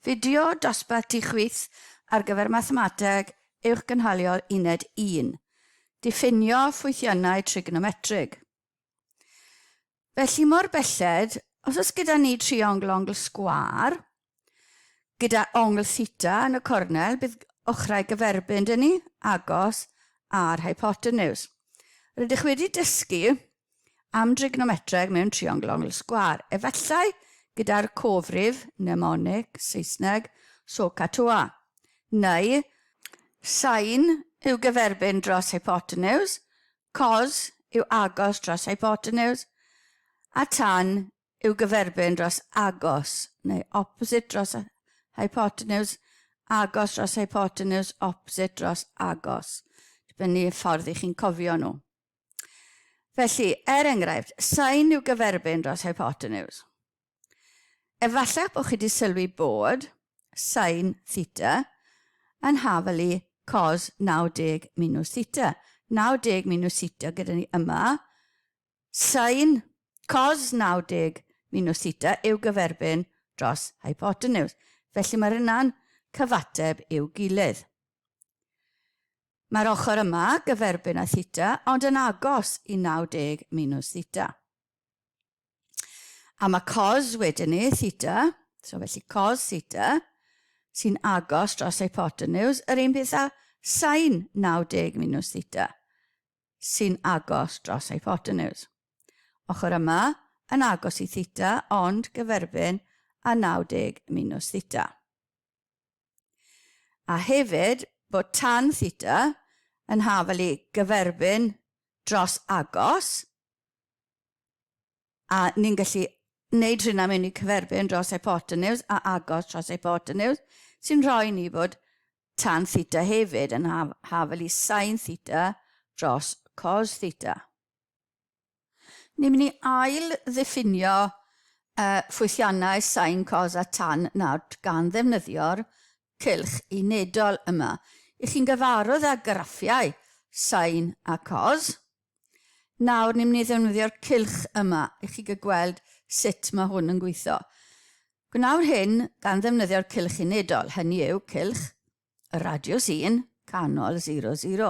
Fideo dosbarth ti chwith ar gyfer mathemateg uwch gynhaliol uned 1. Diffinio ffwythiannau trigonometrig. Felly mor belled, os oes gyda ni triongl sgwâr, gyda ongl theta yn y cornel, bydd ochrau gyferbyn dyn ni, agos a'r hypotenuse. Rydych wedi dysgu am trigonometreg mewn triongl sgwâr, efallai gyda'r cofrif, mnemonic, Saesneg, SOHCAHTOA, neu sin yw gyferbyn dros hypotenuse, cos yw agos dros hypotenuse, a tan yw gyferbyn dros agos, neu opposite dros hypotenuse, agos dros hypotenuse, opposite dros agos. Dibynnu y ffordd i chi'n cofio nhw. Felly, enghraifft, sin yw gyferbyn dros hypotenuse. Efallai bod chi wedi sylwi bod sin theta yn hafelu cos 90 minus theta. 90 minus theta gyda ni yma. Sin cos 90 minus theta yw gyferbyn dros hypotenuse. Felly mae'r yna'n cyfateb i'w gilydd. Mae'r ochr yma gyferbyn â theta, ond yn agos i 90 minus theta. A mae cos wedyn ni, theta, so felly cos theta, sy'n agos dros hypotenuse, yr un beth â sin 90 minus theta, sy'n agos dros hypotenuse. Ochr yma yn agos i theta, ond gyferbyn â 90 minus theta. A hefyd bod tan theta yn hafelu gyferbyn dros agos, a ni'n gallu wneud hynna mewn i cyferbyn dros hypotenuse a agos dros hypotenuse, sy'n rhoi ni bod tan theta hefyd yn hafelu sin theta dros cos theta. Ni'n mynd i ail ddiffinio ffwythiannau sin, cos a tan nawr gan ddefnyddio'r cylch unedol yma. I chi'n gyfarwydd â graffiau sin a cos. Nawr ni'n mynd i ddefnyddio'r cylch yma i chi gweld sut mae hwn yn gweithio. Gwnawr hyn gan ddefnyddio'r cylch unedol, hynny yw cylch y radiws 1 canol 0,0.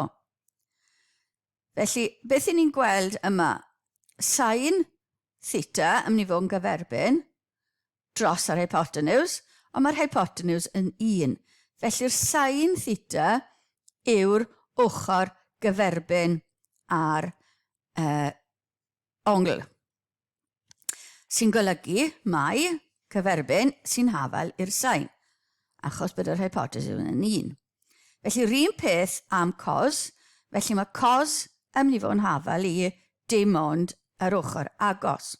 Felly, beth ni'n gweld yma? Sin theta yn mynd i fod yn gyferbyn dros yr hypotenuse, ond mae'r hypotenuse yn 1. Felly'r sin theta yw'r ochr gyferbyn ar ongl. Sy'n golygu mai cyferbyn sy'n hafel i'r sin, achos bod yr hypotenuse yn 1. Felly'r un peth am cos, felly mae cos yn mynd i fod yn hafel i dim ond yr ochr agos.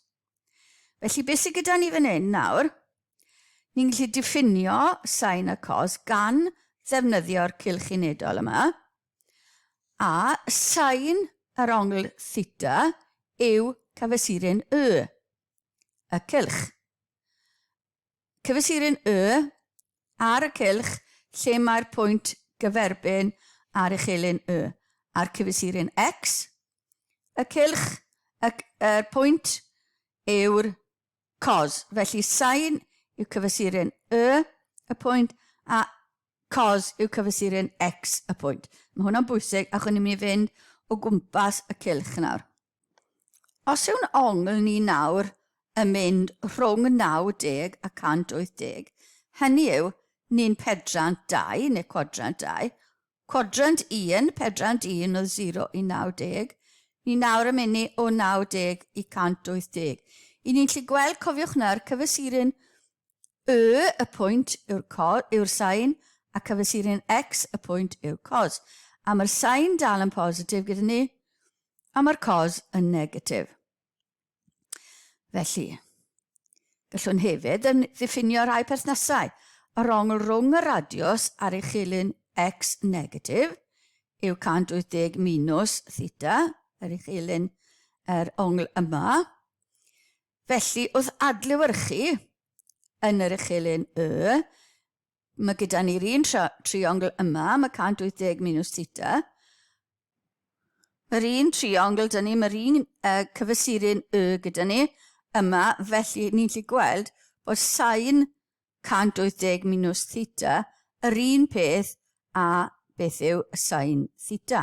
Felly beth sydd gyda ni fan hyn nawr, ni'n gallu diffinio sin a cos gan ddefnyddio'r cylch unedol yma, a sin yr ongl theta yw cyfesurin y cylch. Cyfesurin y ar y cylch lle mae'r pwynt gyferbyn ar uchelyn y. A'r cyfesurin x, y cylch, y pwynt yw'r cos. Felly sin yw cyfesurin y pwynt, a cos yw cyfesurin x y pwynt. Mae hwnna'n bwysig achos ni'n mynd i fynd o gwmpas y cylch nawr. Os yw'n ongl ni nawr yn mynd rhwng 90 a 180, hynny yw ni'n pedrant 2 neu quadrant 2. Quadrant 1, pedrant 1 o 0 i 90. Ni nawr yn mynd o 90 i 180. I ni'n gallu gweld, cofiwch nawr, cyfesurin y pwynt yw'r sin, a cyfesurin x y pwynt yw'r cos. A mae'r sin dal yn positif gyda ni, a mae'r cos yn negatif. Felly, gallwn hefyd yn ddiffinio rhai perthnasau. Yr ongl rhwng y radiws ar uchelyn x negatif yw 180 minus theta, yr uchelyn yr ongl yma. Felly, wrth adlewyrchu yn yr uchelyn y, mae gyda ni'r un triongl yma, mae 180 minus theta. Yr un triongl dyn ni, mae'r un cyfesurin y gyda ni yma, felly ni'n gallu gweld bod sin 180 minus theta yr un peth a beth yw sin theta.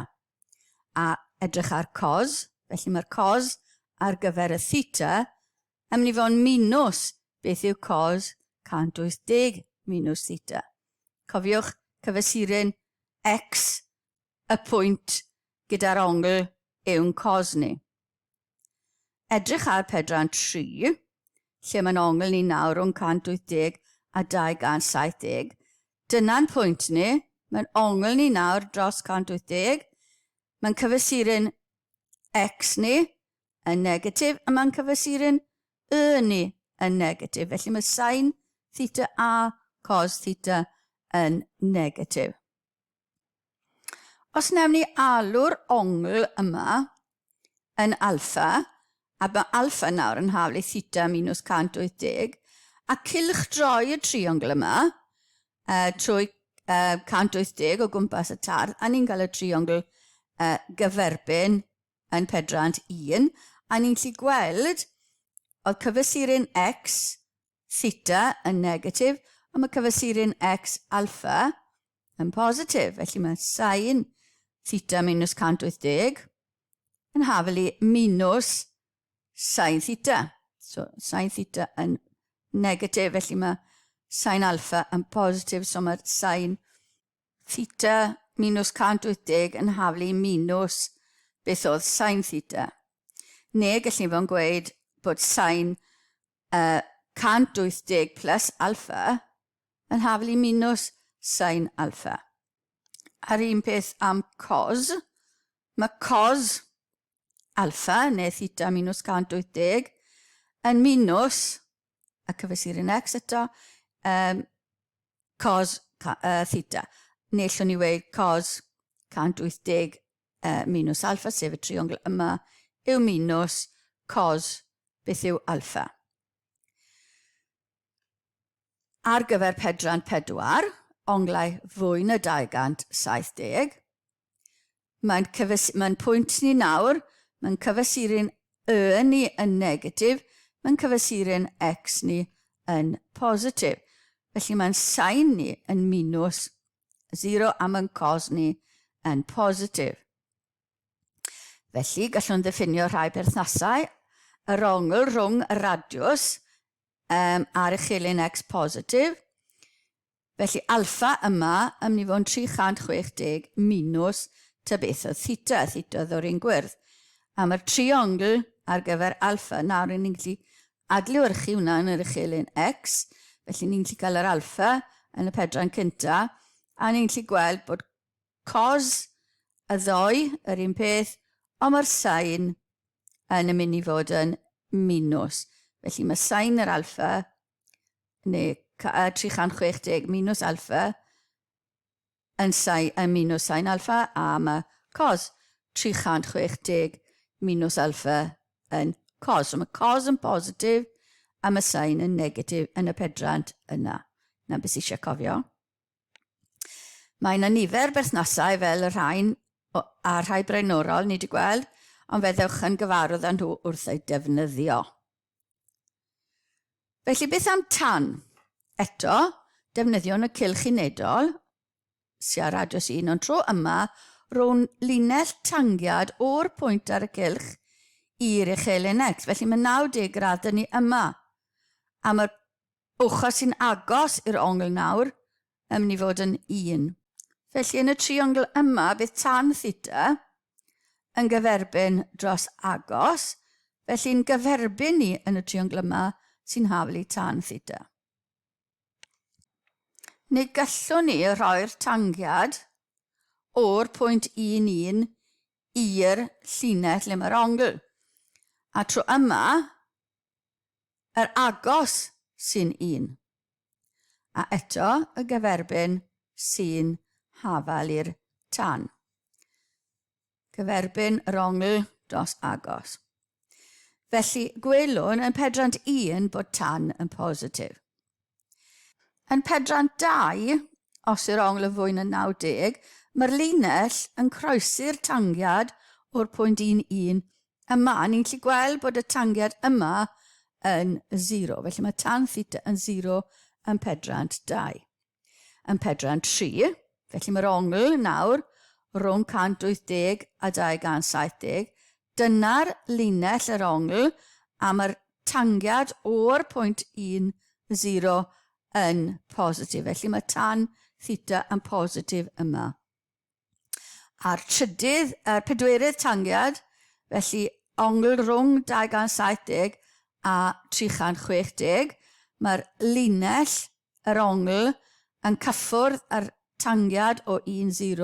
A edrych ar cos, felly mae'r cos ar gyfer y theta yn mynd i fod yn minus beth yw cos 180 minus theta. Cofiwch cyfesurin x, y pwynt gyda'r ongl yw'n cos ni. Edrych ar pedran 3, lle mae'n ongl ni nawr rhwng 180 a 270. Dyna'n pwynt ni, mae'n ongl ni nawr dros 180. Mae'n cyfesurin x ni yn negatif a mae'n cyfesurin y ni yn negatif. Felly mae sin theta a cos theta yn negatif. Os newn ni alw'r ongl yma yn alpha, a mae alpha nawr yn haflu theta minus 180, a cylch droi y triongl yma trwy 180 o gwmpas y tardd, a ni'n cael y triongl gyferbyn yn pedrant 1, a ni'n gallu gweld oedd cyfesurin x theta yn negatif, a mae cyfesurin x alpha yn positif. Felly mae sin theta minus 180 yn haflu minus sin theta. So, sin theta yn negatif, felly mae sin alpha yn positif, so mae sin theta minus 180 yn haflu minus beth oedd sin theta. Neu gallwn fo'n gweud bod sin 180 plus alpha yn haflu minus sin alpha. A'r un peth am cos, mae cos alpha neu theta minus 180 yn minus, a cyfesurin x eto, cos theta. Neu llwn ni weid cos 180 minus alpha, sef y triongl yma, yw minus cos beth yw alpha. Ar gyfer pedran 4, onglau fwy na 270, mae'n pwynt ni nawr, mae'n cyfesurin y ni yn negatif, mae'n cyfesurin x ni yn positif. Felly mae'n sin ni yn minus 0 a mae'n cos ni yn positif. Felly gallwn ddiffinio rhai berthnasau, yr ongl rhwng y radiws a'r uchelyn x positif. Felly alpha yma yn mynd i fod yn 360 minus ta beth oedd theta. Theta oedd o'r un gwyrdd. A mae'r triongl ar gyfer alpha nawr ni'n gallu adlewyrchu hwnna yn yr uchelyn x. Felly ni'n gallu cael yr alpha yn y pedran cynta. A ni'n gallu gweld bod cos y ddoi yr un peth, ond mae'r sin yn mynd i fod yn minus. Felly mae sin yr alpha, neu 360 minus alpha, yn minus sin alpha, a mae cos 360 minus alpha yn cos. So mae cos yn positif a mae sin yn negatif yn y pedrant yna. Na beth eisiau cofio. Mae yna nifer berthnasau fel y rhain a rhai braenorol ni wedi gweld, ond feddwch yn gyfarwydd â nhw wrth eu defnyddio. Felly beth am tan? Eto, defnyddio yn y cylch unedol, sy'n ar radiws 1, ond tro yma, rwy'n linell tangiad o'r pwynt ar y cylch i'r uchelyn x. Felly mae 90 gradd ni yma. A mae'r ochr sy'n agos i'r ongl nawr yn mynd i fod yn 1. Felly yn y triongl yma, bydd tan theta yn gyferbyn dros agos. Felly'n gyferbyn ni yn y triongl yma sy'n haflu tan theta. Neu gallwn ni rhoi'r tangiad o'r pwynt 1,1 i'r llinell le mae'r ongl. A tro yma, yr agos sy'n 1. A eto y gyferbyn sy'n hafal i'r tan. Gyferbyn yr ongl dros agos. Felly gwelwn yn pedrant 1 bod tan yn positif. Yn pedrant 2, os yw'r ongl yn fwy na 90, mae'r linell yn croesi'r tangiad o'r pwynt 1,1 yma. Ni'n gallu gweld bod y tangiad yma yn 0. Felly mae tan theta yn 0 yn pedrant 2. Yn pedrant 3, felly mae'r ongl nawr rhwng 180 a 270. Dyna'r linell yr ongl a mae'r tangiad o'r pwynt 10 yn positif. Felly mae tan theta yn positif yma. A'r pedwerydd tangiad, felly ongl rhwng 270 a 360, mae'r linell yr ongl yn cyffwrdd ar tangiad o 10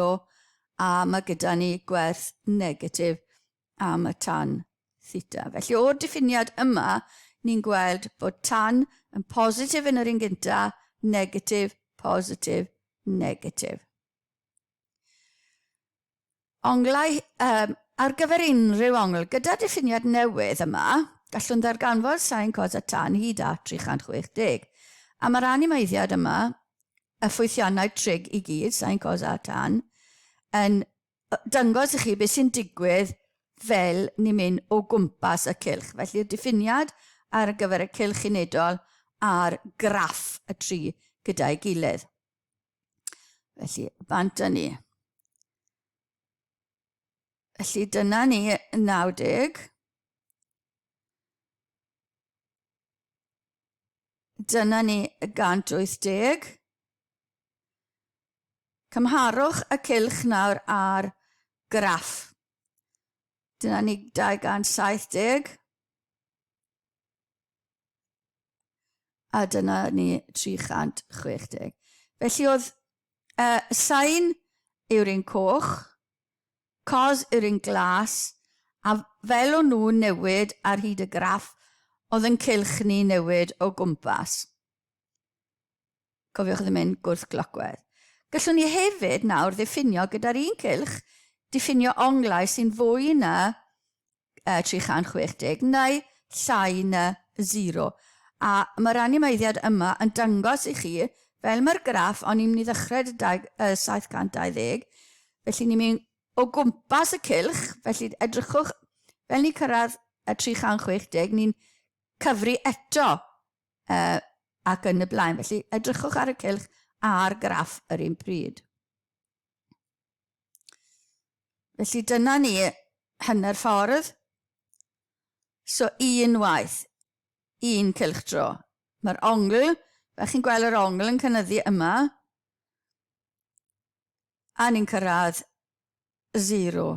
a mae gyda ni gwerth negatif am y tan theta. Felly o'r diffiniad yma, ni'n gweld bod tan yn positif yn yr un gyntaf, negatif, positif, negatif. Onglau ar gyfer unrhyw ongl, gyda diffiniad newydd yma, gallwn ddarganfod sain cos a tan hyd at 360. A mae'r animeiddiad yma, y ffwythiannau trig i gyd, sain cos a tan, yn dangos i chi beth sy'n digwydd fel ni'n mynd o gwmpas y cylch. Felly'r diffiniad ar gyfer y cylch unedol a'r graff y tri gyda'i gilydd. Felly, bant â ni. Felly, dyna ni 90. Dyna ni 180. Cymharwch y cylch nawr ar graff. Dyna ni 270. A dyna ni 360. Felly oedd sain yw'r un coch, cos yw'r un glas, a fel o'n nhw'n newid ar hyd y graff, oedd yn cylch ni newid o gwmpas. Cofiwch ddim mynd gwrth-glocwedd. Gallwn ni hefyd nawr ddiffinio gyda'r un cylch, diffinio onglau sy'n fwy na 360 neu llai na 0. A mae'r animeiddiad yma yn dangos i chi, fel mae'r graff, o'n i'n mynd i ddechrau 720, felly ni'n mynd o gwmpas y cylch, felly edrychwch, fel ni'n cyrraedd 360, ni'n cyfri eto ac yn y blaen. Felly edrychwch ar y cylch a'r graff yr un pryd. Felly dyna ni hanner ffordd. So unwaith, un cylch dro. Mae'r ongl, fel chi'n gweld yr ongl yn cynyddu yma, a ni'n cyrraedd 0.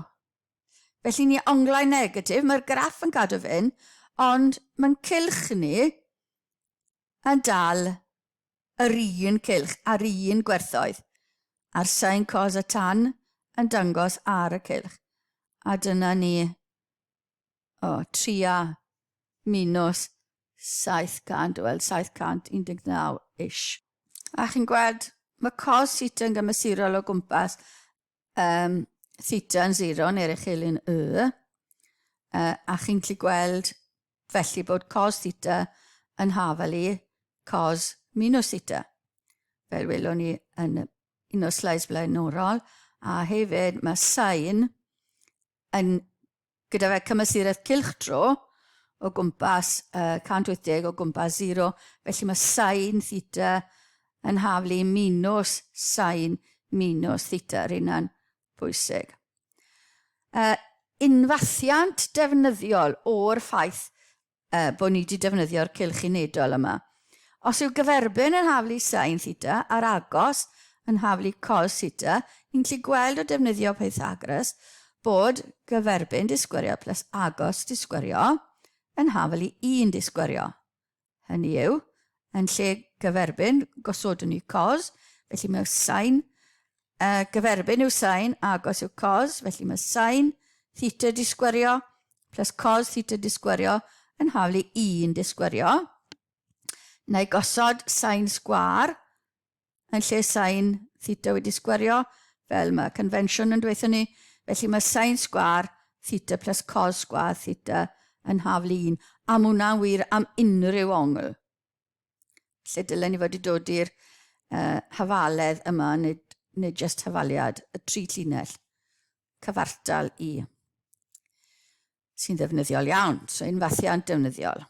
Felly ni onglau negatif, mae'r graff yn cadw fynd, ond mae'n cylch ni yn dal yr un cylch ar un gwerthoedd. A'r sain cos a tan yn dangos ar y cylch. A dyna ni 3 minus 700, wel 719-ish. A chi'n gweld, mae cos theta yn gymesurol o gwmpas theta yn 0 neu'r uchelin y. A chi'n gallu gweld felly bod cos theta yn hafel i cos minus theta. Fel welwn ni yn un o slides blaenorol. A hefyd mae sain yn gyda fe cymesuredd cylch dro o gwmpas 180 o gwmpas 0. Felly mae sain theta yn haflu minus sain minus theta. Yr hynna'n bwysig. Unfathiant defnyddiol o'r ffaith bod ni wedi defnyddio'r cylch unedol yma. Os yw gyferbyn yn haflu sain theta a'r agos yn haflu cos theta, ni'n gallu gweld o defnyddio Pythagoras bod gyferbyn disgwyrio plus agos disgwyrio yn haflu 1 disgwyrio. Hynny yw, yn lle gyferbyn, gosodwn ni cos, felly mae sain, gyferbyn yw sain, agos yw cos, felly mae sain theta disgwyrio plus cos theta disgwyrio yn haflu 1 disgwyrio. Neu gosod sain sgwar yn lle sain theta wedi sgwario, fel mae convention yn dweithio ni. Felly mae sain sgwar theta plus cos sgwar theta yn haflu 1. A mae hwnna'n wir am unrhyw ongl. Lle dylen ni fod i dod i'r hafaledd yma, neu just hafaliad, y 3 llinell. Cyfartal I. Sy'n ddefnyddiol iawn, so unfathiant defnyddiol.